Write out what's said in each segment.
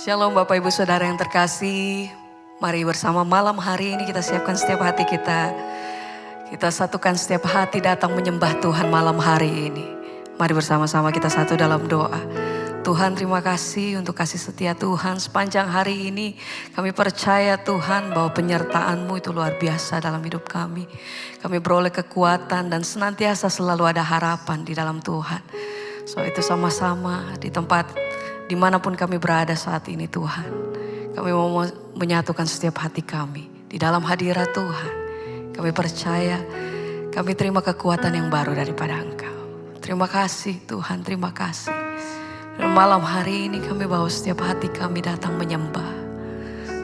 Shalom Bapak Ibu Saudara yang terkasih. Mari bersama malam hari ini kita siapkan setiap hati kita. Kita satukan setiap hati datang menyembah Tuhan malam hari ini. Mari bersama-sama kita satu dalam doa. Tuhan, terima kasih untuk kasih setia Tuhan sepanjang hari ini. Kami percaya Tuhan bahwa penyertaan-Mu itu luar biasa dalam hidup kami. Kami beroleh kekuatan dan senantiasa selalu ada harapan di dalam Tuhan. So itu sama-sama di tempat dimanapun kami berada saat ini Tuhan. Kami mau menyatukan setiap hati kami di dalam hadirat Tuhan. Kami percaya, kami terima kekuatan yang baru daripada Engkau. Terima kasih Tuhan, terima kasih. Dan malam hari ini kami bawa setiap hati kami datang menyembah.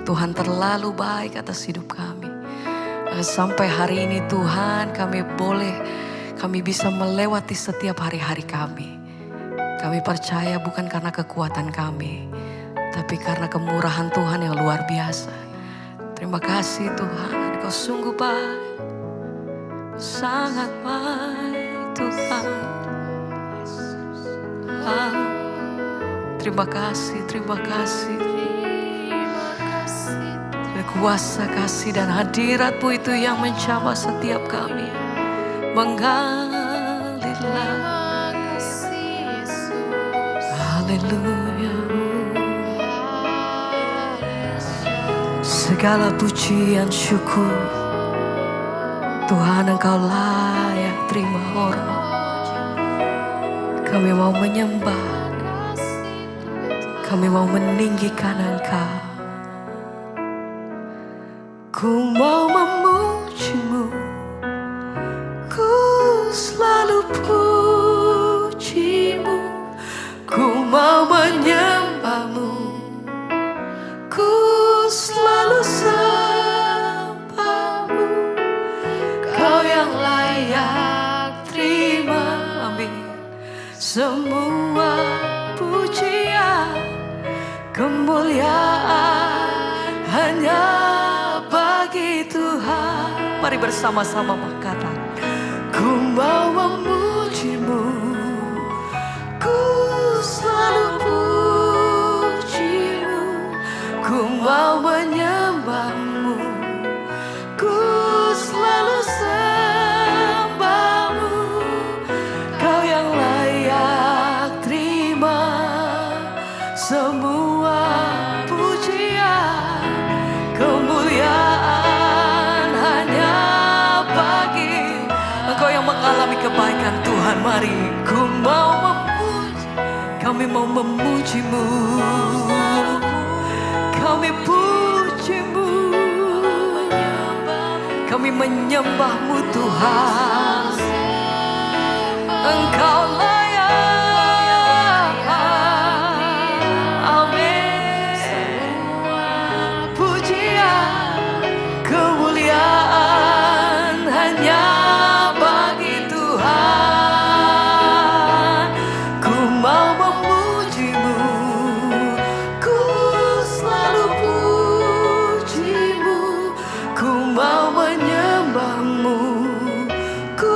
Tuhan terlalu baik atas hidup kami. Sampai hari ini Tuhan kami bisa melewati setiap hari-hari kami. Kami percaya bukan karena kekuatan kami, tapi karena kemurahan Tuhan yang luar biasa. Terima kasih Tuhan, Engkau sungguh baik, sangat baik Tuhan. Terima kasih, terima kasih. Kuasa kasih dan hadirat-Mu itu yang menjamah setiap kami. Mengalirlah. Haleluya. Segala pujian syukur Tuhan, Engkau layak terima hormat. Kami mau menyembah, kami mau meninggikan Engkau. Ku mau memuji-Mu, ku selalu puji-Mu. Ku mau menyembah-Mu, ku selalu sembah-Mu. Kau yang layak terima, amin, semua pujian, kemuliaan hanya bagi Tuhan. Mari bersama-sama berkata, ku mau memuji-Mu, ku selalu puji-Mu. Ku mau menyembah-Mu, ku selalu sembah-Mu. Kau yang layak terima semua pujian, kemuliaan hanya bagi Engkau yang mengalami kebaikan Tuhan. Mari ku mau memuji, kami mau memuji-Mu, kami puji-Mu, kami menyembah-Mu Tuhan. Engkau layak, amin. Pujian, kemuliaan hanya bagi Tuhan. Ku mau memuji-Mu, ku selalu puji-Mu. Ku mau menyembah-Mu, ku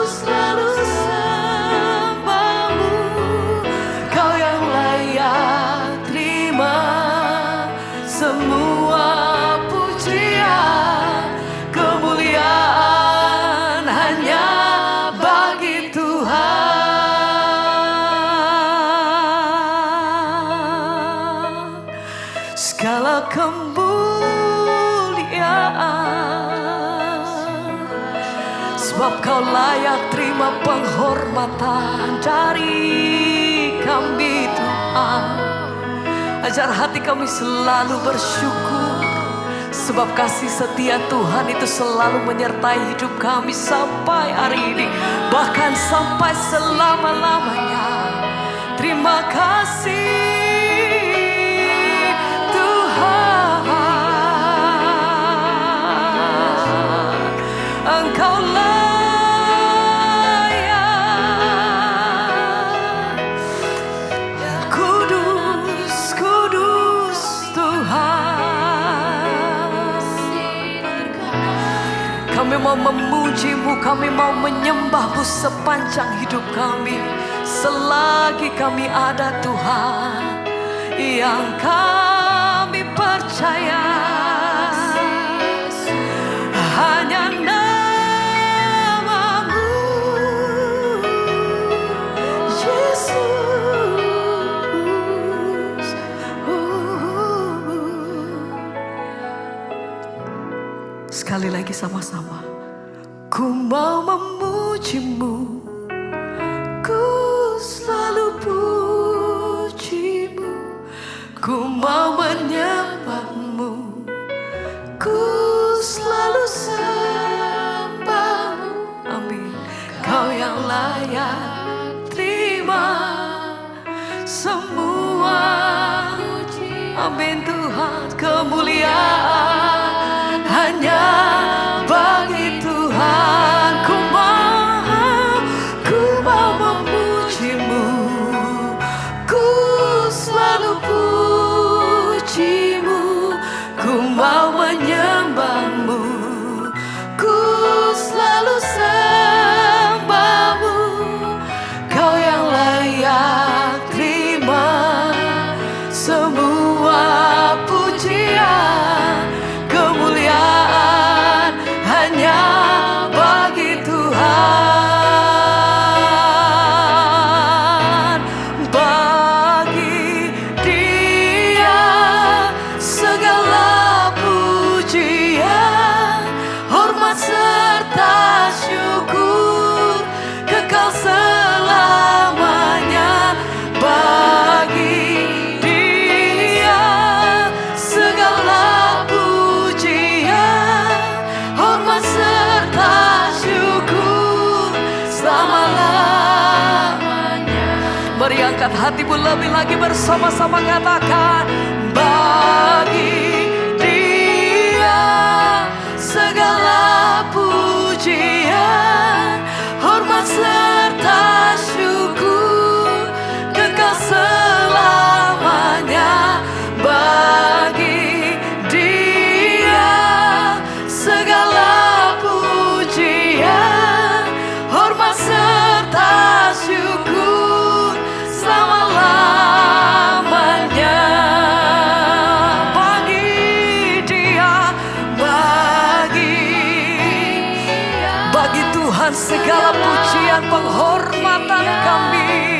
selalu sembah-Mu. Kau yang layak terima semua pujian, kemuliaan hanya bagi Tuhan. Segala kemuliaan, sebab Kau layak terima penghormatan dari kami Tuhan. Ajar hati kami selalu bersyukur, sebab kasih setia Tuhan itu selalu menyertai hidup kami sampai hari ini, bahkan sampai selama-lamanya. Terima kasih Tuhan, Engkau kudus, kudus Tuhan. Kami mau memuji-Mu, kami mau menyembah-Mu sepanjang hidup kami. Selagi kami ada Tuhan, yang kami percaya. Hanya namamu, Yesus. Sekali lagi sama-sama. Ku mau memujimu, ku selalu pujimu, ku mau menyembahmu, ku selalu sembahmu. Amin. Kau yang layak terima semua. Amin Tuhan. Kemuliaan hanya bagi Tuhan. Ku mau memujimu, ku selalu pujimu, ku mau menyembahmu, ku selalu sembahmu. Kau yang layak terima semua pujian, kemuliaan hanya bagi Tuhan. Bagi Dia segala pujian, hormat serta syukur kekal selamanya. Bagi Dia segala pujian, hormat serta syukur selama-lamanya. Mari angkat hatimu lebih lagi bersama-sama katakan. Bagi Dia segala pujian, hormat serta syukur kekal selamanya. Bagi Dia segala pujian, hormat serta syukur selama-lamanya. Bagi Tuhan segala pujian penghormatan kami.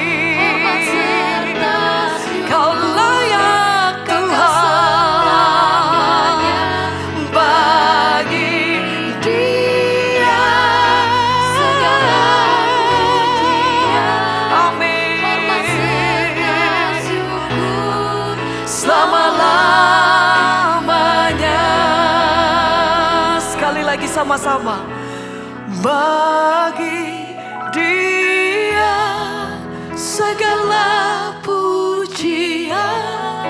Kau layak Tuhan. Bagi Dia segala pujian, amin, selama-lamanya. Sekali lagi sama-sama. Bagi Dia segala pujian,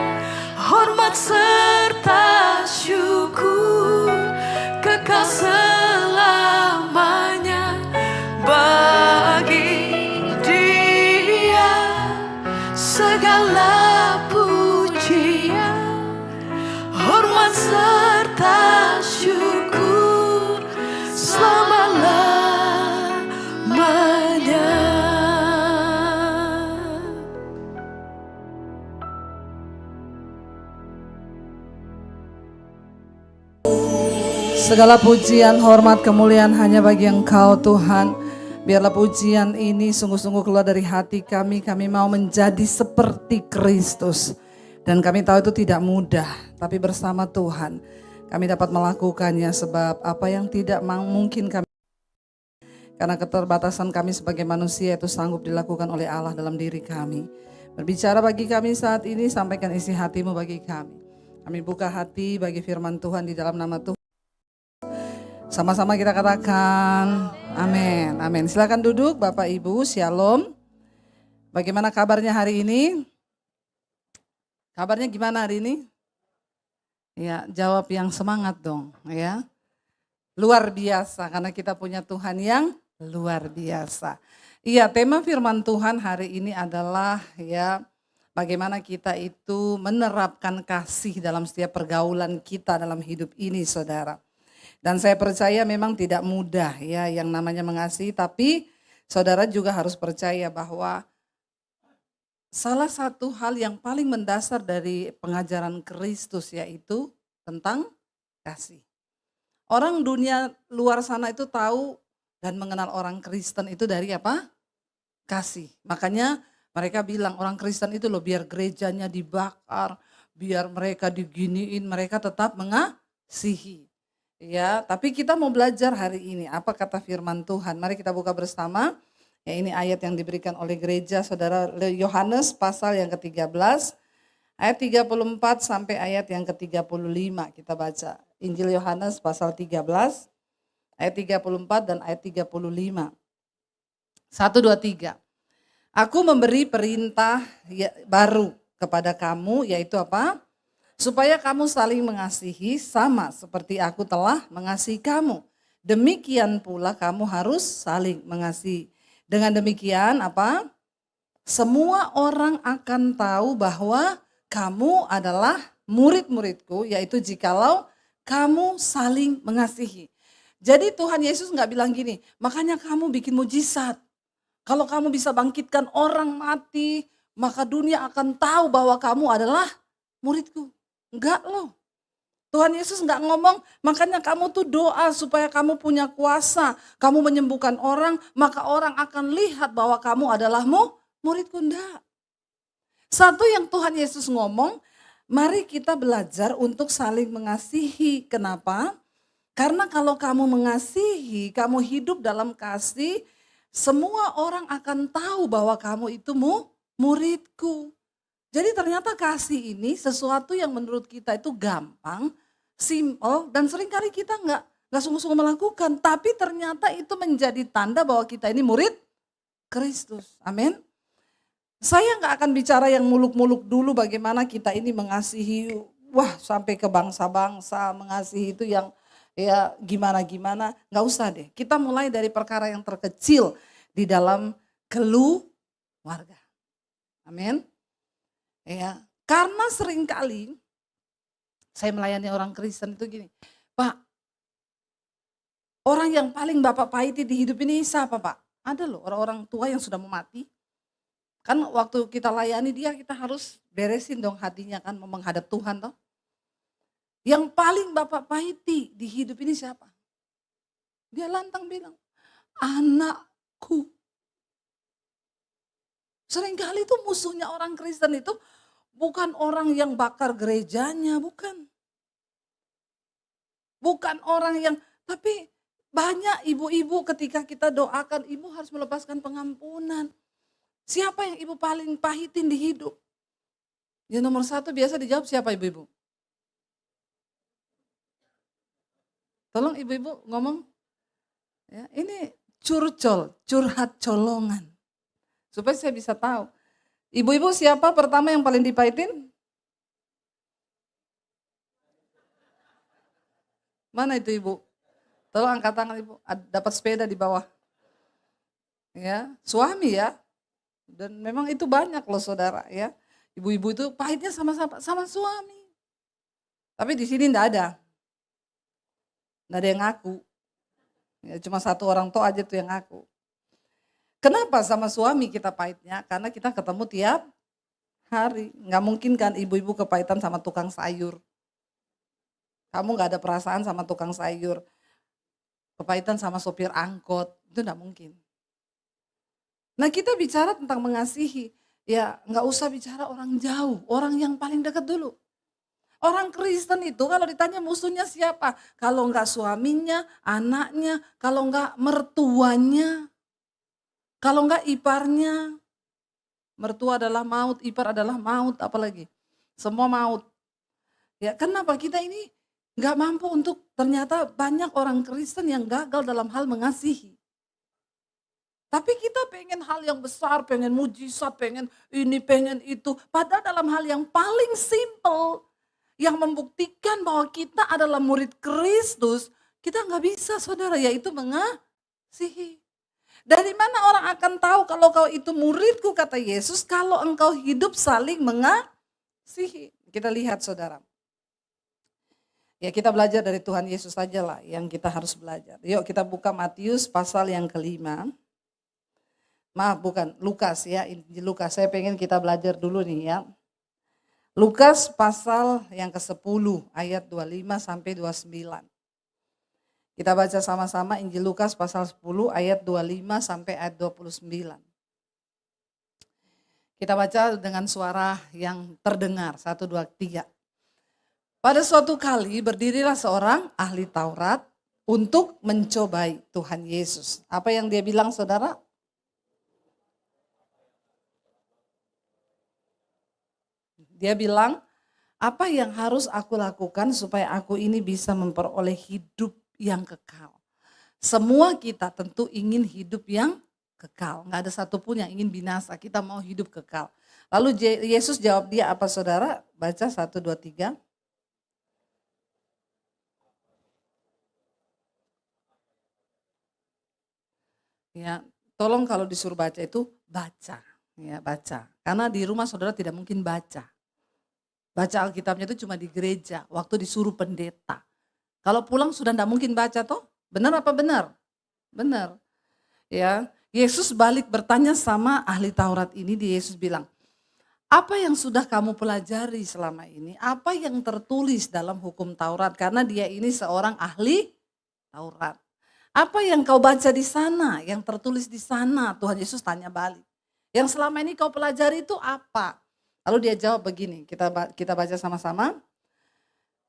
hormat serta syukur kekal selamanya. Bagi Dia segala pujian, hormat serta syukur selama-lamanya. Segala pujian, hormat, kemuliaan hanya bagi Engkau Tuhan. Biarlah pujian ini sungguh-sungguh keluar dari hati kami. Kami mau menjadi seperti Kristus. Dan kami tahu itu tidak mudah, tapi bersama Tuhan kami dapat melakukannya. Sebab apa yang tidak mungkin kami, karena keterbatasan kami sebagai manusia itu sanggup dilakukan oleh Allah dalam diri kami. Berbicara bagi kami saat ini, sampaikan isi hatimu bagi kami. Kami buka hati bagi firman Tuhan di dalam nama Tuhan. Sama-sama kita katakan amin, amin. Silakan duduk Bapak Ibu, shalom. Bagaimana kabarnya hari ini? Kabarnya gimana hari ini? Ya, jawab yang semangat dong ya. Luar biasa karena kita punya Tuhan yang luar biasa. Iya, tema firman Tuhan hari ini adalah ya bagaimana kita itu menerapkan kasih dalam setiap pergaulan kita dalam hidup ini, saudara. Dan saya percaya memang tidak mudah ya yang namanya mengasihi, tapi saudara juga harus percaya bahwa salah satu hal yang paling mendasar dari pengajaran Kristus yaitu tentang kasih. Orang dunia luar sana itu tahu dan mengenal orang Kristen itu dari apa? Kasih. Makanya mereka bilang orang Kristen itu loh biar gerejanya dibakar, biar mereka diginiin, mereka tetap mengasihi. Ya, tapi kita mau belajar hari ini apa kata firman Tuhan. Mari kita buka bersama. Ya, ini ayat yang diberikan oleh gereja Saudara Yohanes pasal yang ke-13 ayat 34 sampai ayat yang ke-35 kita baca. Injil Yohanes pasal 13 ayat 34 dan ayat 35. 1 2 3. Aku memberi perintah baru kepada kamu yaitu apa? Supaya kamu saling mengasihi sama seperti aku telah mengasihi kamu. Demikian pula kamu harus saling mengasihi. Dengan demikian apa? Semua orang akan tahu bahwa kamu adalah murid-muridku, yaitu jikalau kamu saling mengasihi. Jadi Tuhan Yesus nggak bilang gini, makanya kamu bikin mujizat. Kalau kamu bisa bangkitkan orang mati, maka dunia akan tahu bahwa kamu adalah muridku. Enggak loh. Tuhan Yesus enggak ngomong, makanya kamu tuh doa supaya kamu punya kuasa. Kamu menyembuhkan orang, maka orang akan lihat bahwa kamu adalah muridku. Enggak. Satu yang Tuhan Yesus ngomong, mari kita belajar untuk saling mengasihi. Kenapa? Karena kalau kamu mengasihi, kamu hidup dalam kasih, semua orang akan tahu bahwa kamu itu muridku. Jadi ternyata kasih ini sesuatu yang menurut kita itu gampang, simple, dan seringkali kita nggak sungguh-sungguh melakukan. Tapi ternyata itu menjadi tanda bahwa kita ini murid Kristus. Amin. Saya nggak akan bicara yang muluk-muluk dulu bagaimana kita ini mengasihi, sampai ke bangsa-bangsa, mengasihi itu yang ya gimana-gimana. Nggak usah deh, kita mulai dari perkara yang terkecil di dalam keluarga. Amin. Ya, karena seringkali saya melayani orang Kristen itu gini, Pak, orang yang paling Bapak pahiti di hidup ini siapa Pak? Ada loh orang-orang tua yang sudah mau mati. Kan waktu kita layani dia kita harus beresin dong hatinya kan mau menghadap Tuhan toh. Yang paling Bapak pahiti di hidup ini siapa? Dia lantang bilang, anakku. Seringkali itu musuhnya orang Kristen itu bukan orang yang bakar gerejanya, bukan. Bukan orang yang, tapi banyak ibu-ibu ketika kita doakan, ibu harus melepaskan pengampunan. Siapa yang ibu paling pahitin di hidup? Ya nomor satu biasa dijawab siapa ibu-ibu? Tolong ibu-ibu ngomong. Ya, ini curhat colongan. Supaya saya bisa tahu. Ibu-ibu siapa pertama yang paling dipahitin? Mana itu ibu? Tolong angkat tangan ibu, dapat sepeda di bawah. Ya, suami ya. Dan memang itu banyak loh saudara ya. Ibu-ibu itu pahitnya sama suami. Tapi di sini enggak ada. Enggak ada yang ngaku. Ya, cuma satu orang tua aja tuh yang ngaku. Kenapa sama suami kita pahitnya? Karena kita ketemu tiap hari. Nggak mungkin kan ibu-ibu kepahitan sama tukang sayur. Kamu nggak ada perasaan sama tukang sayur. Kepahitan sama sopir angkot. Itu nggak mungkin. Nah kita bicara tentang mengasihi. Ya nggak usah bicara orang jauh. Orang yang paling dekat dulu. Orang Kristen itu kalau ditanya musuhnya siapa? Kalau nggak suaminya, anaknya, kalau nggak mertuanya. Kalau enggak iparnya, mertua adalah maut, ipar adalah maut, apalagi semua maut. Ya kenapa kita ini enggak mampu untuk ternyata banyak orang Kristen yang gagal dalam hal mengasihi. Tapi kita pengen hal yang besar, pengen mujizat, pengen ini, pengen itu. Padahal dalam hal yang paling simple, yang membuktikan bahwa kita adalah murid Kristus, kita enggak bisa saudara, yaitu mengasihi. Dari mana orang akan tahu kalau kau itu muridku kata Yesus kalau engkau hidup saling mengasihi. Kita lihat saudara. Ya kita belajar dari Tuhan Yesus saja lah yang kita harus belajar. Yuk kita buka Matius pasal yang ke-5. Maaf bukan Lukas ya, Injil Lukas. Saya pengen kita belajar dulu nih ya. Lukas pasal yang ke-10 ayat 25 sampai 29. Kita baca sama-sama Injil Lukas pasal 10 ayat 25 sampai ayat 29. Kita baca dengan suara yang terdengar. 1, 2, 3. Pada suatu kali berdirilah seorang ahli Taurat untuk mencobai Tuhan Yesus. Apa yang dia bilang saudara? Dia bilang, apa yang harus aku lakukan supaya aku ini bisa memperoleh hidup yang kekal. Semua kita tentu ingin hidup yang kekal. Nggak ada satupun yang ingin binasa, kita mau hidup kekal. Lalu Yesus jawab dia apa saudara? Baca 1, 2, 3. Ya, tolong kalau disuruh baca itu baca. Ya, baca. Karena di rumah saudara tidak mungkin baca. Baca Alkitabnya itu cuma di gereja, waktu disuruh pendeta. Kalau pulang sudah tidak mungkin baca toh? Benar apa benar? Benar. Ya, Yesus balik bertanya sama ahli Taurat ini, Yesus bilang, apa yang sudah kamu pelajari selama ini? Apa yang tertulis dalam hukum Taurat? Karena dia ini seorang ahli Taurat. Apa yang kau baca di sana, yang tertulis di sana? Tuhan Yesus tanya balik. Yang selama ini kau pelajari itu apa? Lalu dia jawab begini, kita baca sama-sama.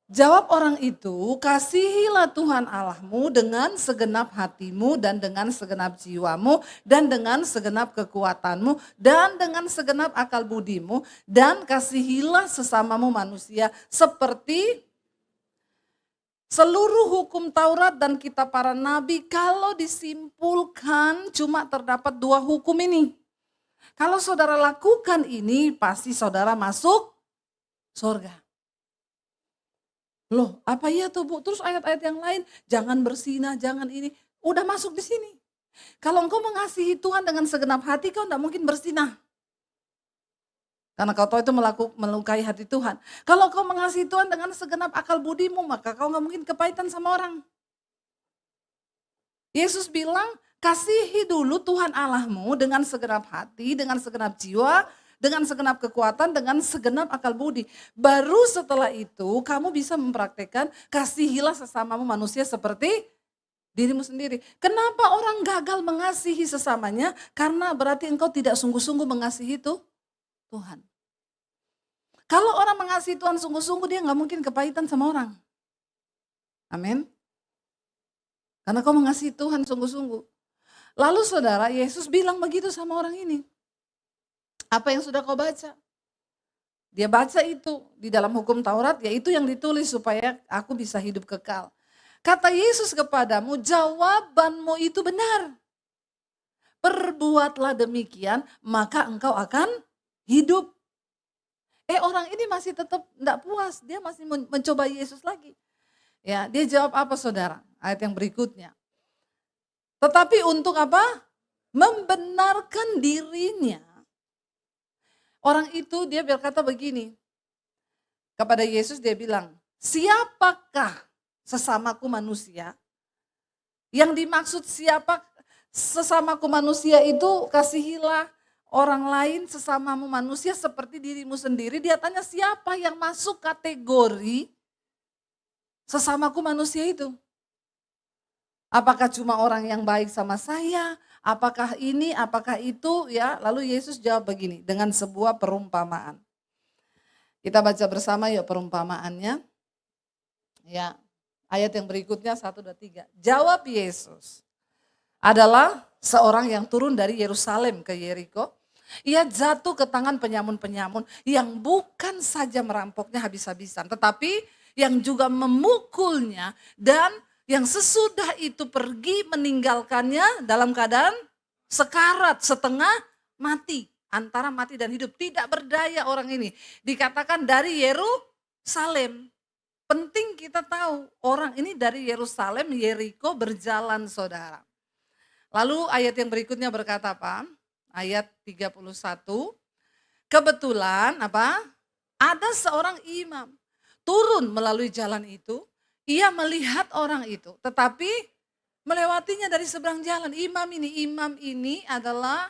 Jawab orang itu, kasihilah Tuhan Allahmu dengan segenap hatimu dan dengan segenap jiwamu dan dengan segenap kekuatanmu dan dengan segenap akal budimu dan kasihilah sesamamu manusia seperti seluruh hukum Taurat dan kitab para nabi. Kalau disimpulkan cuma terdapat 2 hukum ini. Kalau saudara lakukan ini pasti saudara masuk surga. Loh, apa iya tuh Bu? Terus ayat-ayat yang lain, jangan bersinah, jangan ini. Udah masuk di sini. Kalau engkau mengasihi Tuhan dengan segenap hati, kau tidak mungkin bersinah. Karena kau tahu itu melukai hati Tuhan. Kalau kau mengasihi Tuhan dengan segenap akal budimu, maka kau nggak mungkin kepahitan sama orang. Yesus bilang, kasihi dulu Tuhan Allahmu dengan segenap hati, dengan segenap jiwa, dengan segenap kekuatan, dengan segenap akal budi. Baru setelah itu kamu bisa mempraktekkan kasihilah sesamamu manusia seperti dirimu sendiri. Kenapa orang gagal mengasihi sesamanya? Karena berarti engkau tidak sungguh-sungguh mengasihi itu Tuhan. Kalau orang mengasihi Tuhan sungguh-sungguh, dia nggak mungkin kepahitan sama orang. Amin. Karena kau mengasihi Tuhan sungguh-sungguh. Lalu saudara, Yesus bilang begitu sama orang ini. Apa yang sudah kau baca? Dia baca itu di dalam hukum Taurat, yaitu yang ditulis supaya aku bisa hidup kekal. Kata Yesus kepadamu, jawabanmu itu benar. Perbuatlah demikian, maka engkau akan hidup. Orang ini masih tetap tidak puas, dia masih mencoba Yesus lagi. Ya, dia jawab apa saudara? Ayat yang berikutnya. Tetapi untuk apa? Membenarkan dirinya. Orang itu dia berkata begini. Kepada Yesus dia bilang, siapakah sesamaku manusia? Yang dimaksud siapa sesamaku manusia itu kasihilah orang lain sesamamu manusia seperti dirimu sendiri. Dia tanya siapa yang masuk kategori sesamaku manusia itu? Apakah cuma orang yang baik sama saya? Apakah ini, apakah itu? Ya, lalu Yesus jawab begini dengan sebuah perumpamaan. Kita baca bersama yuk perumpamaannya. Ya, ayat yang berikutnya 1, 2, 3. Jawab Yesus adalah seorang yang turun dari Yerusalem ke Yeriko. Ia jatuh ke tangan penyamun-penyamun yang bukan saja merampoknya habis-habisan, tetapi yang juga memukulnya dan yang sesudah itu pergi meninggalkannya dalam keadaan sekarat, setengah mati. Antara mati dan hidup, tidak berdaya orang ini. Dikatakan dari Yerusalem. Penting kita tahu orang ini dari Yerusalem, Yeriko berjalan saudara. Lalu ayat yang berikutnya berkata apa? Ayat 31. Kebetulan apa? Ada seorang imam turun melalui jalan itu. Ia melihat orang itu, tetapi melewatinya dari seberang jalan. Imam ini adalah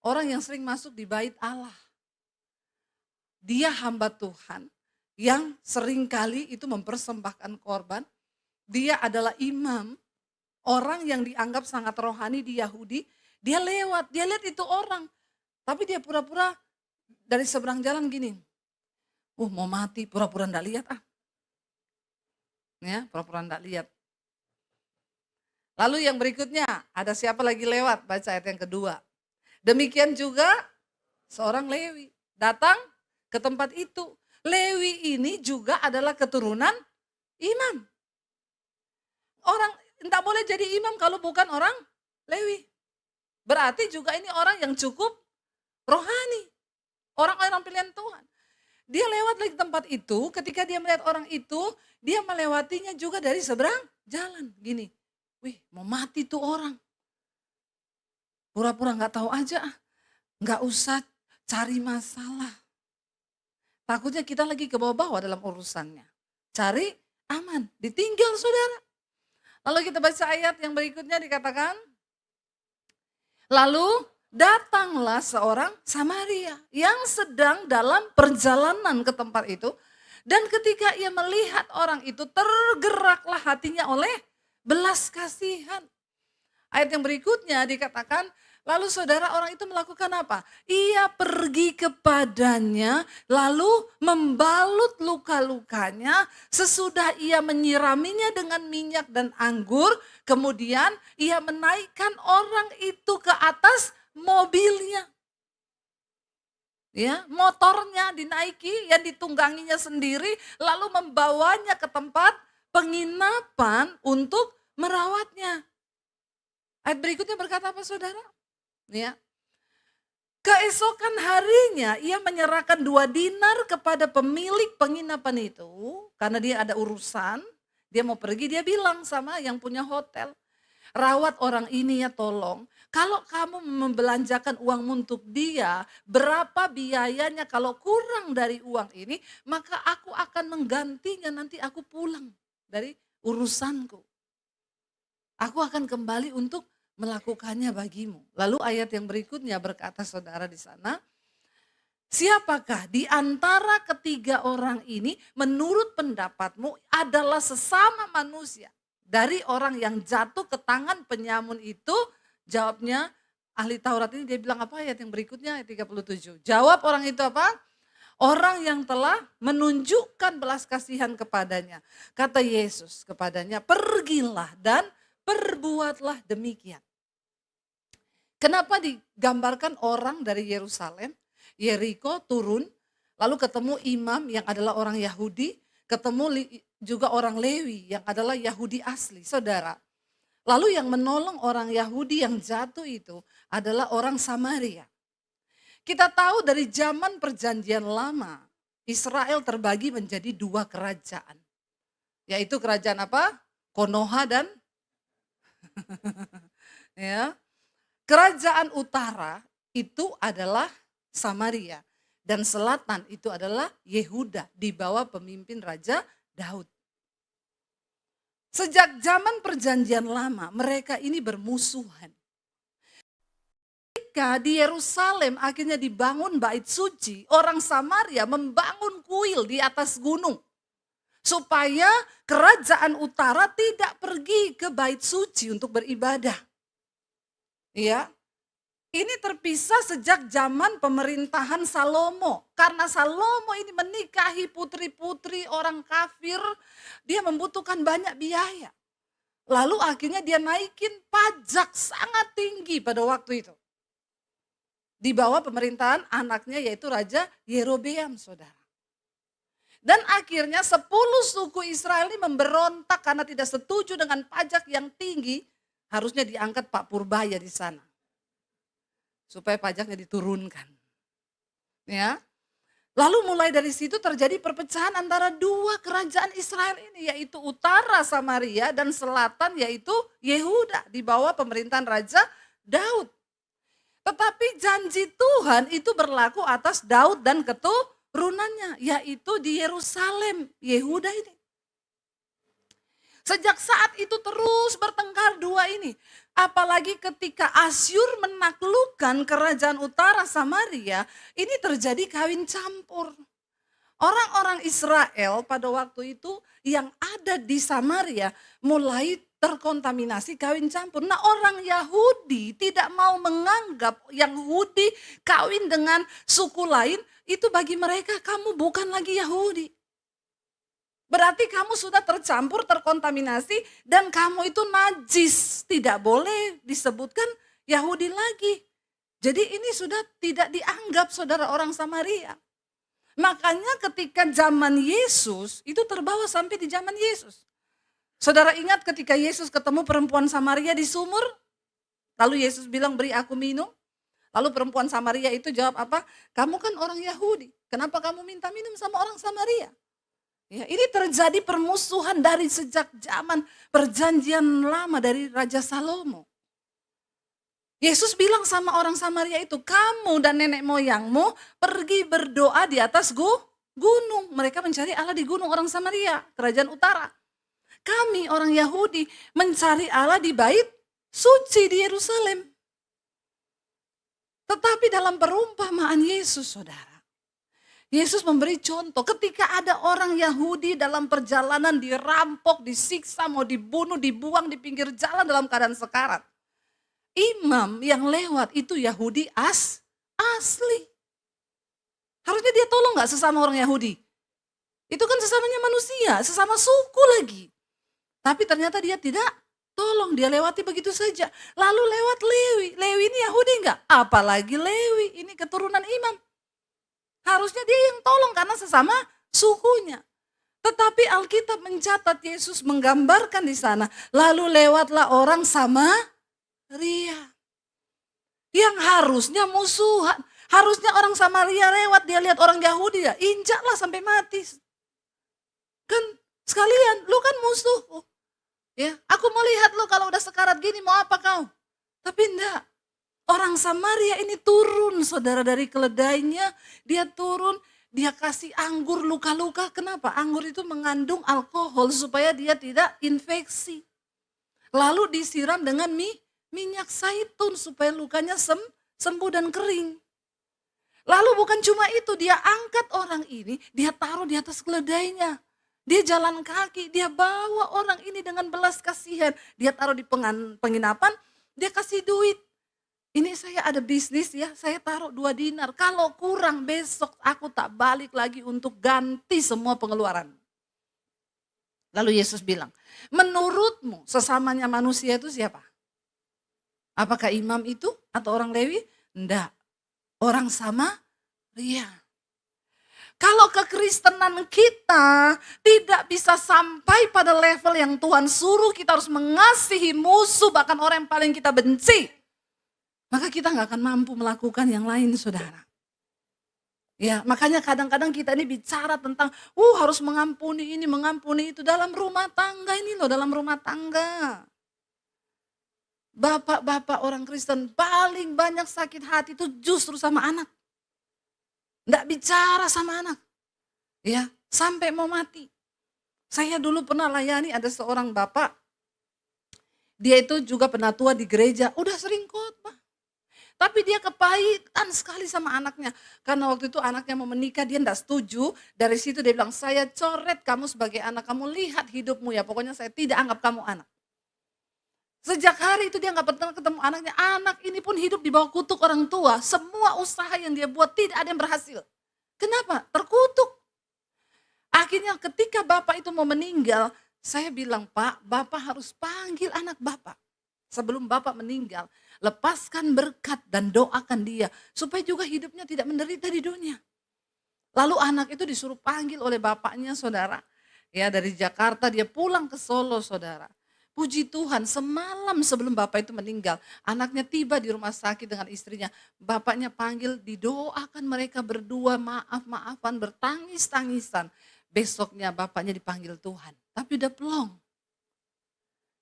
orang yang sering masuk di bait Allah. Dia hamba Tuhan yang seringkali itu mempersembahkan korban. Dia adalah imam, orang yang dianggap sangat rohani di Yahudi. Dia lewat, dia lihat itu orang. Tapi dia pura-pura dari seberang jalan gini. Mau mati, pura-pura enggak lihat ah. Ya, pura-pura enggak lihat. Lalu yang berikutnya, ada siapa lagi lewat? Baca ayat yang kedua. Demikian juga seorang Lewi datang ke tempat itu. Lewi ini juga adalah keturunan imam. Orang tidak boleh jadi imam kalau bukan orang Lewi. Berarti juga ini orang yang cukup rohani. Orang-orang pilihan Tuhan. Dia lewat lagi tempat itu, ketika dia melihat orang itu, dia melewatinya juga dari seberang jalan. Gini, wih mau mati tuh orang. Pura-pura gak tahu aja, gak usah cari masalah. Takutnya kita lagi ke bawah-bawah dalam urusannya. Cari aman, ditinggal saudara. Lalu kita baca ayat yang berikutnya dikatakan, lalu datanglah seorang Samaria yang sedang dalam perjalanan ke tempat itu. Dan ketika ia melihat orang itu, tergeraklah hatinya oleh belas kasihan. Ayat yang berikutnya dikatakan, lalu saudara orang itu melakukan apa? Ia pergi kepadanya lalu membalut luka-lukanya sesudah ia menyiraminya dengan minyak dan anggur. Kemudian ia menaikkan orang itu ke atas mobilnya. Ya, motornya dinaiki, yang ditungganginya sendiri lalu membawanya ke tempat penginapan untuk merawatnya. Ayat berikutnya berkata apa saudara? Ya. Keesokan harinya ia menyerahkan 2 dinar kepada pemilik penginapan itu. Karena dia ada urusan, dia mau pergi, dia bilang sama yang punya hotel. Rawat orang ini ya tolong. Kalau kamu membelanjakan uang untuk dia, berapa biayanya kalau kurang dari uang ini, maka aku akan menggantinya nanti aku pulang dari urusanku. Aku akan kembali untuk melakukannya bagimu. Lalu ayat yang berikutnya berkata saudara di sana, siapakah di antara ketiga orang ini menurut pendapatmu adalah sesama manusia dari orang yang jatuh ke tangan penyamun itu? Jawabnya ahli Taurat ini, dia bilang apa ayat yang berikutnya ayat 37. Jawab orang itu apa? Orang yang telah menunjukkan belas kasihan kepadanya. Kata Yesus kepadanya, pergilah dan perbuatlah demikian. Kenapa digambarkan orang dari Yerusalem, Yeriko turun, lalu ketemu imam yang adalah orang Yahudi, ketemu juga orang Lewi yang adalah Yahudi asli, saudara. Lalu yang menolong orang Yahudi yang jatuh itu adalah orang Samaria. Kita tahu dari zaman perjanjian lama, Israel terbagi menjadi 2 kerajaan. Yaitu kerajaan apa? Konoha dan ya. Kerajaan utara itu adalah Samaria dan selatan itu adalah Yehuda di bawah pemimpin Raja Daud. Sejak zaman perjanjian lama mereka ini bermusuhan. Ketika di Yerusalem akhirnya dibangun bait suci, orang Samaria membangun kuil di atas gunung. Supaya kerajaan utara tidak pergi ke bait suci untuk beribadah. Ya, ini terpisah sejak zaman pemerintahan Salomo. Karena Salomo ini menikahi putri-putri orang kafir, dia membutuhkan banyak biaya. Lalu akhirnya dia naikin pajak sangat tinggi pada waktu itu. Di bawah pemerintahan anaknya yaitu Raja Yerobeam, saudara. Dan akhirnya 10 suku Israel ini memberontak karena tidak setuju dengan pajak yang tinggi. Harusnya diangkat Pak Purbaya di sana. Supaya pajaknya diturunkan. Ya. Lalu mulai dari situ terjadi perpecahan antara 2 kerajaan Israel ini. Yaitu utara Samaria dan selatan yaitu Yehuda. Di bawah pemerintahan Raja Daud. Tetapi janji Tuhan itu berlaku atas Daud dan keturunannya. Yaitu di Yerusalem, Yehuda ini. Sejak saat itu terus bertengkar dua ini. Apalagi ketika Asyur menaklukkan kerajaan utara Samaria, ini terjadi kawin campur. Orang-orang Israel pada waktu itu yang ada di Samaria mulai terkontaminasi kawin campur. Nah, orang Yahudi tidak mau menganggap Yahudi kawin dengan suku lain, itu bagi mereka kamu bukan lagi Yahudi. Berarti kamu sudah tercampur, terkontaminasi, dan kamu itu najis. Tidak boleh disebutkan Yahudi lagi. Jadi ini sudah tidak dianggap saudara orang Samaria. Makanya ketika zaman Yesus, itu terbawa sampai di zaman Yesus. Saudara ingat ketika Yesus ketemu perempuan Samaria di sumur? Lalu Yesus bilang, beri aku minum. Lalu perempuan Samaria itu jawab apa? Kamu kan orang Yahudi, kenapa kamu minta minum sama orang Samaria? Ya, ini terjadi permusuhan dari sejak zaman perjanjian lama dari Raja Salomo. Yesus bilang sama orang Samaria itu, kamu dan nenek moyangmu pergi berdoa di atas gunung. Mereka mencari Allah di gunung orang Samaria, kerajaan utara. Kami orang Yahudi mencari Allah di bait suci di Yerusalem. Tetapi dalam perumpamaan Yesus, saudara, Yesus memberi contoh ketika ada orang Yahudi dalam perjalanan dirampok, disiksa, mau dibunuh, dibuang di pinggir jalan dalam keadaan sekarat. Imam yang lewat itu Yahudi asli. Harusnya dia tolong gak sesama orang Yahudi? Itu kan sesamanya manusia, sesama suku lagi. Tapi ternyata dia tidak tolong, dia lewati begitu saja. Lalu lewat Lewi. Lewi ini Yahudi enggak? Apalagi Lewi, ini keturunan imam. Harusnya dia yang tolong karena sesama sukunya. Tetapi Alkitab mencatat Yesus menggambarkan di sana. Lalu lewatlah orang Samaria. Yang harusnya musuhan. Harusnya orang Samaria lewat, dia lihat orang Yahudi ya, injaklah sampai mati. Kan sekalian, lu kan musuh. Ya, aku mau lihat lu kalau udah sekarat gini mau apa kau? Tapi enggak. Orang Samaria ini turun saudara dari keledainya, dia turun, dia kasih anggur luka-luka. Kenapa? Anggur itu mengandung alkohol supaya dia tidak infeksi. Lalu disiram dengan minyak zaitun supaya lukanya sembuh dan kering. Lalu bukan cuma itu, dia angkat orang ini, dia taruh di atas keledainya. Dia jalan kaki, dia bawa orang ini dengan belas kasihan. Dia taruh di penginapan, dia kasih duit. Ini saya ada bisnis ya, saya taruh 2 dinar. Kalau kurang besok aku tak balik lagi untuk ganti semua pengeluaran. Lalu Yesus bilang, menurutmu sesamanya manusia itu siapa? Apakah imam itu atau orang Lewi? Enggak, orang Samaria. Kalau kekristenan kita tidak bisa sampai pada level yang Tuhan suruh, kita harus mengasihi musuh, bahkan orang yang paling kita benci. Maka kita nggak akan mampu melakukan yang lain, saudara. Ya, makanya kadang-kadang kita ini bicara tentang, harus mengampuni ini, mengampuni itu dalam rumah tangga ini loh, dalam rumah tangga. Bapak-bapak orang Kristen paling banyak sakit hati itu justru sama anak. Nggak bicara sama anak. Ya, sampai mau mati. Saya dulu pernah layani ada seorang bapak. Dia itu juga penatua di gereja, udah sering khotbah. Tapi dia kepahitan sekali sama anaknya. Karena waktu itu anaknya mau menikah, dia enggak setuju. Dari situ dia bilang, saya coret kamu sebagai anak, kamu lihat hidupmu ya. Pokoknya saya tidak anggap kamu anak. Sejak hari itu dia enggak pernah ketemu anaknya. Anak ini pun hidup di bawah kutuk orang tua. Semua usaha yang dia buat tidak ada yang berhasil. Kenapa? Terkutuk. Akhirnya ketika bapak itu mau meninggal, saya bilang, Pak, bapak harus panggil anak bapak. Sebelum bapak meninggal, lepaskan berkat dan doakan dia. Supaya juga hidupnya tidak menderita di dunia. Lalu anak itu disuruh panggil oleh bapaknya, saudara. Ya, dari Jakarta dia pulang ke Solo, saudara. Puji Tuhan, semalam sebelum bapak itu meninggal, anaknya tiba di rumah sakit dengan istrinya. Bapaknya panggil, didoakan mereka berdua, maaf-maafan, bertangis-tangisan. Besoknya bapaknya dipanggil Tuhan, tapi udah pelong.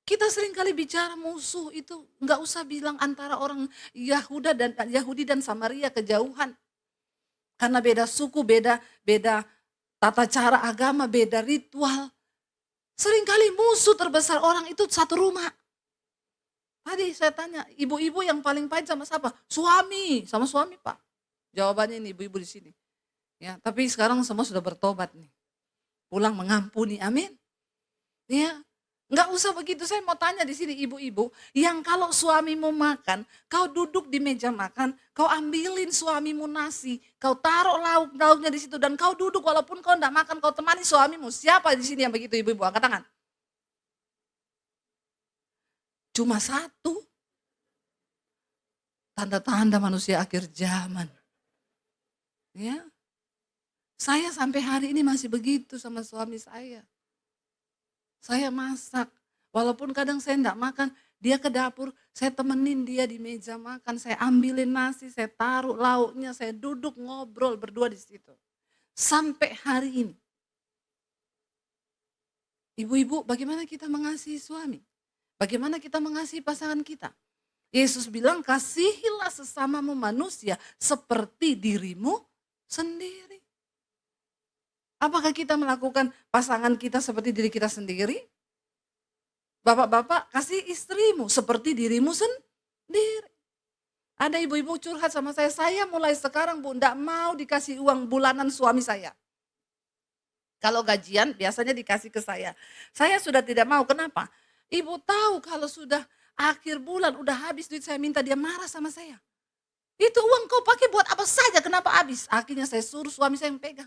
Kita sering kali bicara musuh itu nggak usah bilang antara orang Yahudi dan Samaria kejauhan. Karena beda suku, beda tata cara agama, beda ritual. Seringkali musuh terbesar orang itu satu rumah. Tadi saya tanya, ibu-ibu yang paling pahit sama siapa? Suami, sama suami Pak. Jawabannya ini ibu-ibu di sini. Ya, tapi sekarang semua sudah bertobat nih. Pulang mengampuni, amin. Ya, nggak usah begitu. Saya mau tanya di sini ibu-ibu, yang kalau suamimu makan, kau duduk di meja makan, kau ambilin suamimu nasi, kau taruh lauknya di situ dan kau duduk walaupun kau enggak makan, kau temani suamimu. Siapa di sini yang begitu ibu-ibu? Angkat tangan. Cuma satu. Tanda-tanda manusia akhir zaman. Ya. Saya sampai hari ini masih begitu sama suami saya. Saya masak, walaupun kadang saya enggak makan, dia ke dapur, saya temenin dia di meja makan, saya ambilin nasi, saya taruh lauknya, saya duduk ngobrol berdua di situ. Sampai hari ini. Ibu-ibu, bagaimana kita mengasihi suami? Bagaimana kita mengasihi pasangan kita? Yesus bilang, kasihilah sesamamu manusia seperti dirimu sendiri. Apakah kita melakukan pasangan kita seperti diri kita sendiri? Bapak-bapak, kasih istrimu seperti dirimu sendiri. Ada ibu-ibu curhat sama saya mulai sekarang Bu, enggak mau dikasih uang bulanan suami saya. Kalau gajian biasanya dikasih ke saya. Saya sudah tidak mau, kenapa? Ibu tahu kalau sudah akhir bulan udah habis duit saya minta, dia marah sama saya. Itu uang kau pakai buat apa saja, kenapa habis? Akhirnya saya suruh suami saya yang pegang.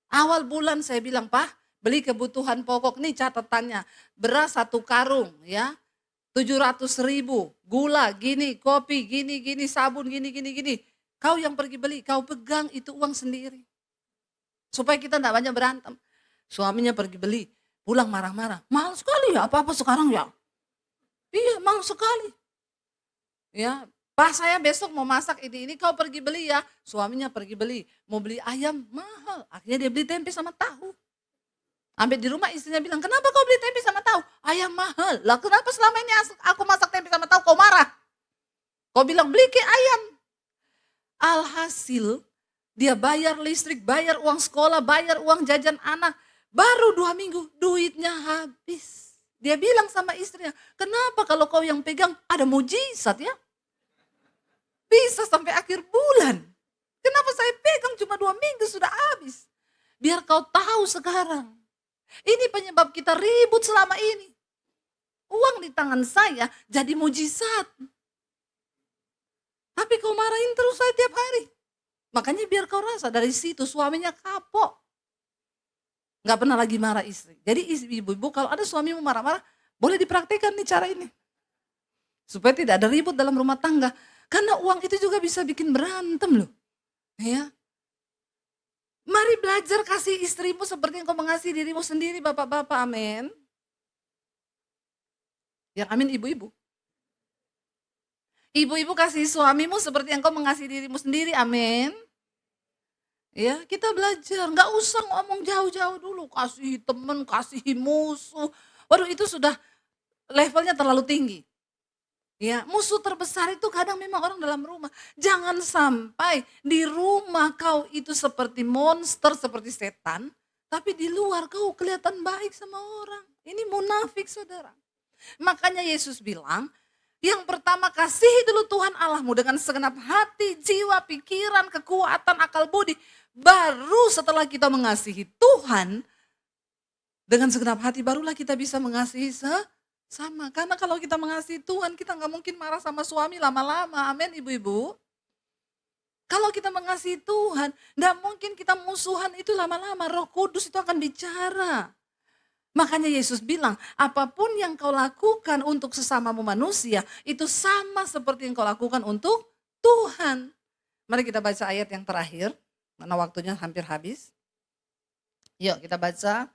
Awal bulan saya bilang, Pak, beli kebutuhan pokok, nih catatannya. Beras 1 karung ya, 700.000, gula gini, kopi gini, sabun gini. Kau yang pergi beli, kau pegang itu uang sendiri. Supaya kita enggak banyak berantem. Suaminya pergi beli, pulang marah-marah. Mahal sekali ya, apa-apa sekarang ya. Iya, mahal sekali. Ya, Pak saya besok mau masak ini kau pergi beli ya. Suaminya pergi beli, mau beli ayam mahal. Akhirnya dia beli tempe sama tahu. Sampai di rumah istrinya bilang, kenapa kau beli tempe sama tahu? Ayam mahal. Lah kenapa selama ini aku masak tempe sama tahu kau marah? Kau bilang beli ke ayam. Alhasil dia bayar listrik, bayar uang sekolah, bayar uang jajan anak. Baru 2 minggu duitnya habis. Dia bilang sama istrinya, kenapa kalau kau yang pegang ada mujizat ya? Bisa sampai akhir bulan. Kenapa saya pegang cuma 2 minggu sudah habis? Biar kau tahu sekarang. Ini penyebab kita ribut selama ini. Uang di tangan saya jadi mujizat. Tapi kau marahin terus saya tiap hari. Makanya biar kau rasa dari situ suaminya kapok. Gak pernah lagi marah istri. Jadi ibu-ibu kalau ada suamimu marah-marah, boleh dipraktikkan nih cara ini. Supaya tidak ada ribut dalam rumah tangga. Karena uang itu juga bisa bikin berantem loh. Ya. Mari belajar kasih istrimu seperti yang kau mengasihi dirimu sendiri, bapak-bapak, amin. Yang amin ibu-ibu. Ibu-ibu kasih suamimu seperti yang kau mengasihi dirimu sendiri, amin. Ya, kita belajar, nggak usah ngomong jauh-jauh dulu, kasih teman, kasih musuh. Waduh itu sudah levelnya terlalu tinggi. Ya, musuh terbesar itu kadang memang orang dalam rumah. Jangan sampai di rumah kau itu seperti monster, seperti setan. Tapi di luar kau kelihatan baik sama orang. Ini munafik saudara. Makanya Yesus bilang, yang pertama kasihi dulu Tuhan Allahmu dengan segenap hati, jiwa, pikiran, kekuatan, akal budi. Baru setelah kita mengasihi Tuhan, dengan segenap hati barulah kita bisa mengasihi sama, karena kalau kita mengasihi Tuhan, kita nggak mungkin marah sama suami lama-lama, amin ibu-ibu. Kalau kita mengasihi Tuhan, nggak mungkin kita musuhan itu lama-lama, Roh Kudus itu akan bicara. Makanya Yesus bilang, apapun yang kau lakukan untuk sesamamu manusia, itu sama seperti yang kau lakukan untuk Tuhan. Mari kita baca ayat yang terakhir, karena waktunya hampir habis. Yuk kita baca.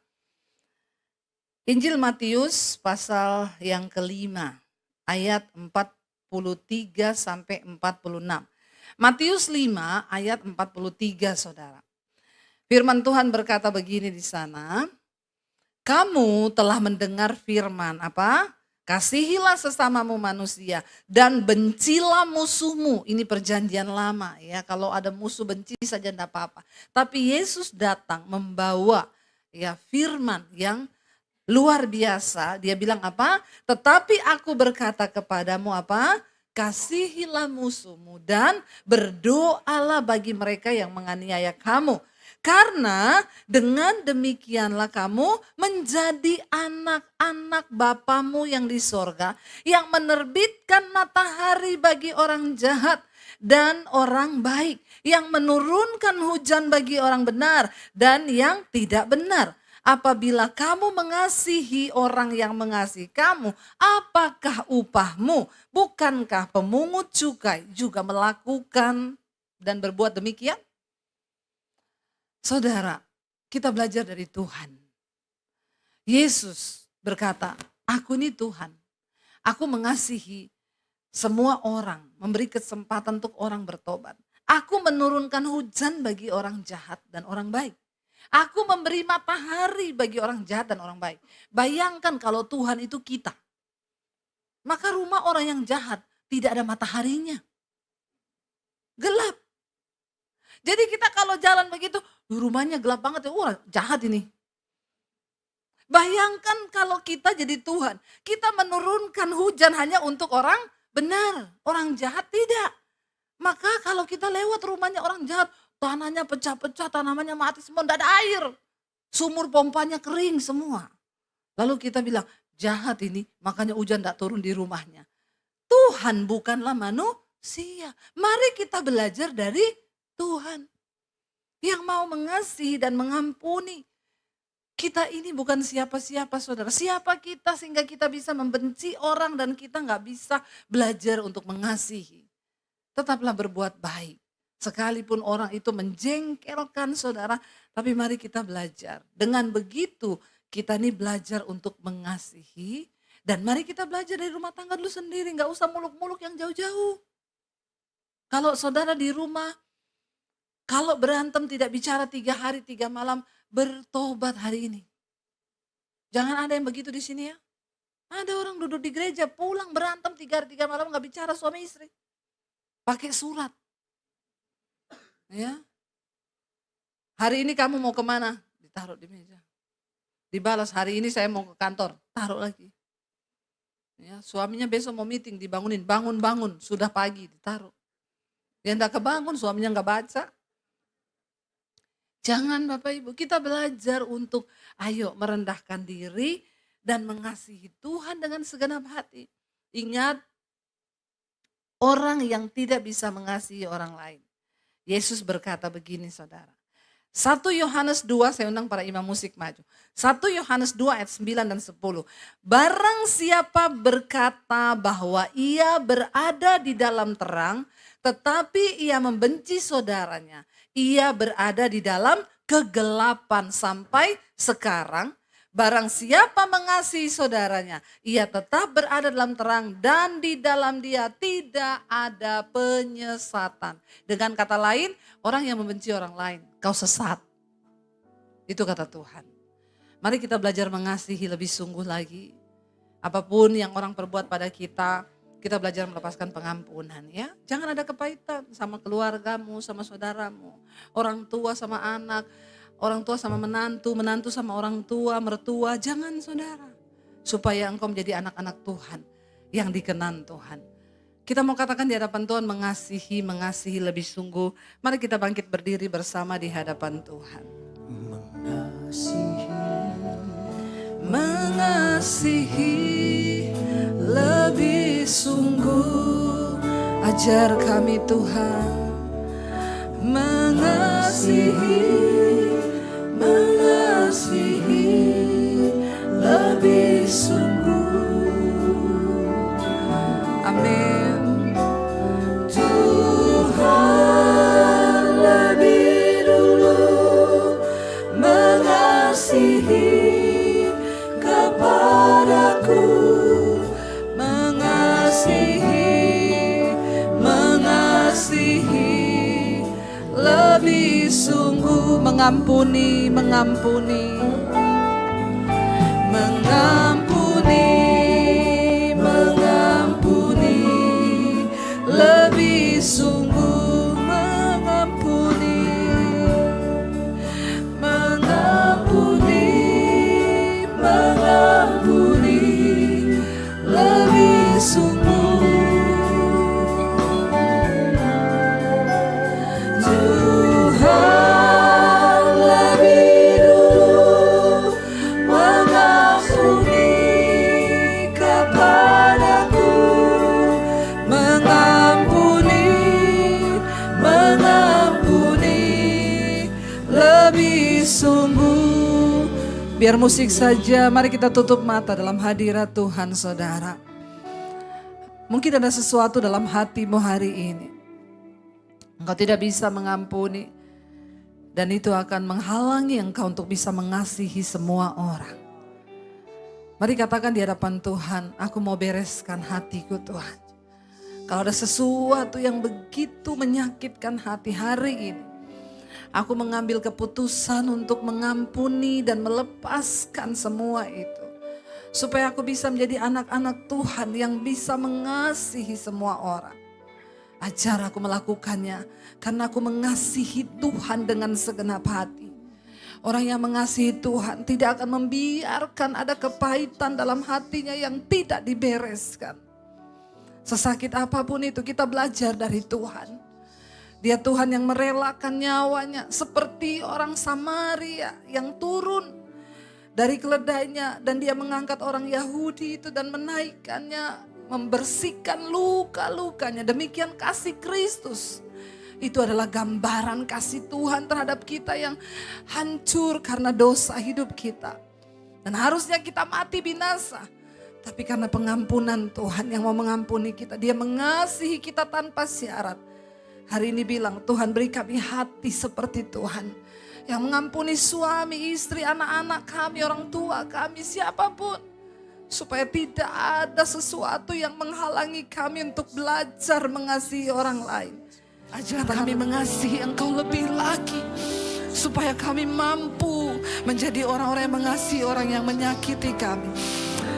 Injil Matius pasal yang kelima, ayat 43 sampai 46. Matius 5 ayat 43 saudara. Firman Tuhan berkata begini di sana. Kamu telah mendengar firman apa? Kasihilah sesamamu manusia dan bencilah musuhmu. Ini perjanjian lama ya. Kalau ada musuh benci saja enggak apa-apa. Tapi Yesus datang membawa ya firman yang luar biasa. Dia bilang apa? Tetapi aku berkata kepadamu apa? Kasihilah musuhmu dan berdoalah bagi mereka yang menganiaya kamu. Karena dengan demikianlah kamu menjadi anak-anak Bapamu yang di sorga, yang menerbitkan matahari bagi orang jahat dan orang baik, yang menurunkan hujan bagi orang benar dan yang tidak benar. Apabila kamu mengasihi orang yang mengasihi kamu, apakah upahmu? Bukankah pemungut cukai juga melakukan dan berbuat demikian? Saudara, kita belajar dari Tuhan. Yesus berkata, aku ini Tuhan. Aku mengasihi semua orang, memberi kesempatan untuk orang bertobat. Aku menurunkan hujan bagi orang jahat dan orang baik. Aku memberi matahari bagi orang jahat dan orang baik. Bayangkan kalau Tuhan itu kita. Maka rumah orang yang jahat tidak ada mataharinya. Gelap. Jadi kita kalau jalan begitu, rumahnya gelap banget ya, wah jahat ini. Bayangkan kalau kita jadi Tuhan, kita menurunkan hujan hanya untuk orang benar, orang jahat tidak. Maka kalau kita lewat rumahnya orang jahat, tanahnya pecah-pecah, tanamannya mati semua, tidak ada air. Sumur pompanya kering semua. Lalu kita bilang, jahat ini, makanya hujan tidak turun di rumahnya. Tuhan bukanlah manusia. Mari kita belajar dari Tuhan yang mau mengasihi dan mengampuni. Kita ini bukan siapa-siapa saudara. Siapa kita sehingga kita bisa membenci orang dan kita nggak bisa belajar untuk mengasihi. Tetaplah berbuat baik. Sekalipun orang itu menjengkelkan saudara, tapi mari kita belajar. Dengan begitu kita ini belajar untuk mengasihi. Dan mari kita belajar dari rumah tangga dulu sendiri. Nggak usah muluk-muluk yang jauh-jauh. Kalau saudara di rumah, kalau berantem tidak bicara 3 hari 3 malam, bertobat hari ini. Jangan ada yang begitu di sini ya. Ada orang duduk di gereja, pulang berantem 3 hari 3 malam gak bicara suami istri. Pakai surat. Ya. Hari ini kamu mau kemana? Ditaruh di meja. Dibalas, hari ini saya mau ke kantor, taruh lagi. Ya, suaminya besok mau meeting, dibangunin, bangun, sudah pagi, ditaruh. Dia enggak kebangun, suaminya enggak baca. Jangan Bapak Ibu, kita belajar untuk ayo merendahkan diri dan mengasihi Tuhan dengan segenap hati. Ingat, orang yang tidak bisa mengasihi orang lain. Yesus berkata begini saudara. 1 Yohanes 2, saya undang para imam musik maju. 1 Yohanes 2 ayat 9 dan 10. Barang siapa berkata bahwa ia berada di dalam terang, tetapi ia membenci saudaranya, ia berada di dalam kegelapan sampai sekarang. Barang siapa mengasihi saudaranya, ia tetap berada dalam terang dan di dalam dia tidak ada penyesatan. Dengan kata lain, orang yang membenci orang lain, kau sesat. Itu kata Tuhan. Mari kita belajar mengasihi lebih sungguh lagi. Apapun yang orang perbuat pada kita, kita belajar melepaskan pengampunan ya. Jangan ada kepahitan sama keluargamu, sama saudaramu, orang tua sama anak, orang tua sama menantu, menantu sama orang tua, mertua. Jangan saudara. Supaya engkau menjadi anak-anak Tuhan yang dikenan Tuhan. Kita mau katakan di hadapan Tuhan mengasihi lebih sungguh. Mari kita bangkit berdiri bersama di hadapan Tuhan. Mengasihi lebih sungguh, ajar kami Tuhan mengasihi lebih sungguh. Amin. Tuhan lebih dulu mengasihi kepadaku, mengasihi lebih sungguh, mengampuni lebih sungguh, mengampuni Biar musik saja, mari kita tutup mata dalam hadirat Tuhan saudara. Mungkin ada sesuatu dalam hatimu hari ini. Engkau tidak bisa mengampuni. Dan itu akan menghalangi engkau untuk bisa mengasihi semua orang. Mari katakan di hadapan Tuhan, aku mau bereskan hatiku Tuhan. Kalau ada sesuatu yang begitu menyakitkan hati hari ini, aku mengambil keputusan untuk mengampuni dan melepaskan semua itu. Supaya aku bisa menjadi anak-anak Tuhan yang bisa mengasihi semua orang. Ajar aku melakukannya karena aku mengasihi Tuhan dengan segenap hati. Orang yang mengasihi Tuhan tidak akan membiarkan ada kepahitan dalam hatinya yang tidak dibereskan. Sesakit apapun itu kita belajar dari Tuhan. Dia Tuhan yang merelakan nyawanya seperti orang Samaria yang turun dari keledainya. Dan dia mengangkat orang Yahudi itu dan menaikkannya, membersihkan luka-lukanya. Demikian kasih Kristus. Itu adalah gambaran kasih Tuhan terhadap kita yang hancur karena dosa hidup kita. Dan harusnya kita mati binasa. Tapi karena pengampunan Tuhan yang mau mengampuni kita, dia mengasihi kita tanpa syarat. Hari ini bilang, Tuhan beri kami hati seperti Tuhan. Yang mengampuni suami, istri, anak-anak kami, orang tua kami, siapapun. Supaya tidak ada sesuatu yang menghalangi kami untuk belajar mengasihi orang lain. Ajar kami mengasihi Engkau lebih lagi. Supaya kami mampu menjadi orang-orang yang mengasihi orang yang menyakiti kami.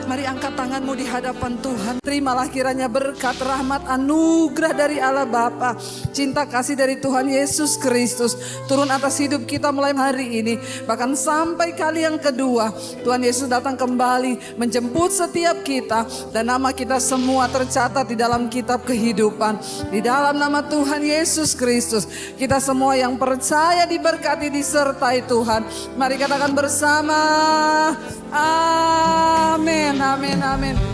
Mari angkat tanganmu di hadapan Tuhan. Terimalah kiranya berkat, rahmat, anugerah dari Allah Bapa, cinta kasih dari Tuhan Yesus Kristus turun atas hidup kita mulai hari ini. Bahkan sampai kali yang kedua Tuhan Yesus datang kembali menjemput setiap kita. Dan nama kita semua tercatat di dalam kitab kehidupan. Di dalam nama Tuhan Yesus Kristus kita semua yang percaya diberkati, disertai Tuhan. Mari katakan bersama, amin, amin, amin.